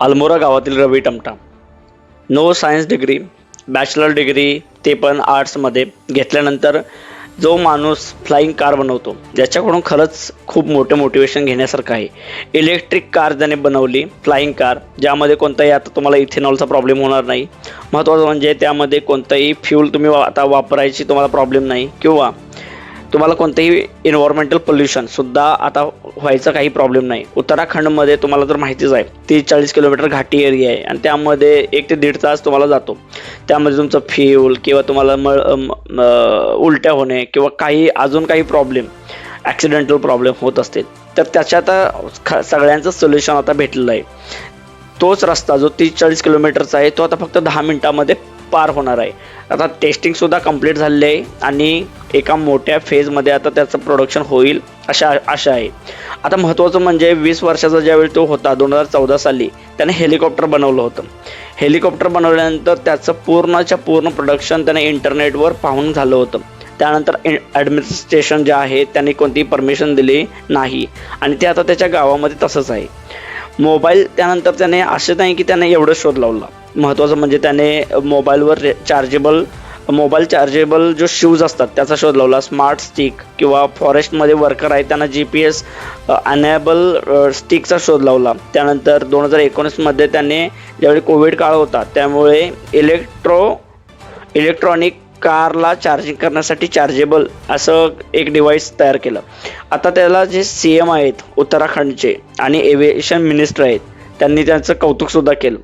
अल्मोरा गावातील Ravi Tamta. No science degree, bachelor degree, ते पण आर्ट्समध्ये घेतल्यानंतर जो माणूस फ्लाइंग कार बनवतो ज्याच्याकडून खरंच खूप मोठं मोटिवेशन घेण्यासारखं आहे. इलेक्ट्रिक कार त्याने बनवली, फ्लाइंग कार, ज्यामध्ये कोणताही आता तुम्हाला इथेनॉलचा प्रॉब्लेम होणार नाही. महत्त्वाचं म्हणजे त्यामध्ये कोणताही फ्यूल तुम्ही आता वापरायची तुम्हाला प्रॉब्लेम नाही, किंवा तुम्हाला कोणतेही इन्व्हायरमेंटल पोल्युशनसुद्धा आता व्हायचा काही प्रॉब्लेम नाही. उत्तराखंडमध्ये तुम्हाला तर माहितीच आहे 30-40 किलोमीटर घाटी एरिया आहे आणि त्यामध्ये 1 ते 1.5 तास तुम्हाला जातो. त्यामध्ये तुमचं फ्यूल किंवा तुम्हाला उलट्या होणे किंवा अजून काही प्रॉब्लेम, ॲक्सिडेंटल प्रॉब्लेम होत असतील तर त्याच्यात सगळ्यांचं सोल्युशन आता भेटलेलं आहे. तोच रस्ता जो 30-40 किलोमीटरचा आहे तो आता फक्त 10 मिनिटामध्ये पार होणार आहे. आता टेस्टिंगसुद्धा कंप्लीट झालेली आहे आणि एका मोठ्या फेजमध्ये आता त्याचं प्रोडक्शन होईल अशा आशा आहे. आता महत्त्वाचं म्हणजे 20 वर्षाचा ज्यावेळी तो होता 2014 साली त्याने हेलिकॉप्टर बनवलं होतं. हेलिकॉप्टर बनवल्यानंतर त्याचं पूर्णच्या पूर्ण प्रोडक्शन त्याने इंटरनेटवर पाहून झालं होतं. त्यानंतर ॲडमिनिस्ट्रेशन जे आहे त्यांनी कोणतीही परमिशन दिली नाही आणि ते आता त्याच्या गावामध्ये तसंच आहे. मोबाईल त्यानंतर त्याने असं नाही की त्याने एवढं शोध लावला. महत्त्वाचं म्हणजे त्याने मोबाईलवर मोबाईल चार्जेबल जो शूज असतात त्याचा शोध लावला. स्मार्ट स्टिक किंवा फॉरेस्टमध्ये वर्कर आहे त्यांना GPS अनेबल स्टिकचा शोध लावला. त्यानंतर 2019मध्ये त्याने ज्यावेळी कोविड काळ होता त्यामुळे इलेक्ट्रॉनिक कारला चार्जिंग करण्यासाठी चार्जेबल असं एक डिव्हाइस तयार केलं. आता त्याला जे CM आहेत उत्तराखंडचे आणि एव्हिएशन मिनिस्टर आहेत त्यांनी त्यांचं कौतुकसुद्धा केलं.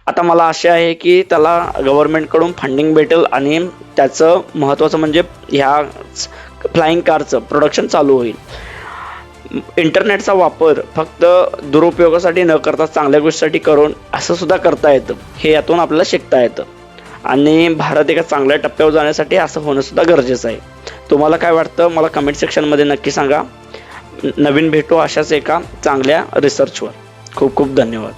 आता मला आशा आहे की त्याला गव्हर्नमेंटकडून फंडिंग भेटेल आणि त्याचं महत्त्वाचं म्हणजे ह्या फ्लाइंग कारचं प्रोडक्शन चालू होईल. इंटरनेटचा वापर फक्त दुरुपयोगासाठी न करता चांगल्या गोष्टीसाठी करून असं सुद्धा करता येतं, हे यातून आपल्याला शिकता येतं आणि भारत एका चांगल्या टप्प्यावर जाण्यासाठी असं होणं सुद्धा गरजेचं आहे. तुम्हाला काय वाटतं मला कमेंट सेक्शनमध्ये नक्की सांगा. नवीन भेटू अशाच एका चांगल्या रिसर्चवर. खूप खूप धन्यवाद.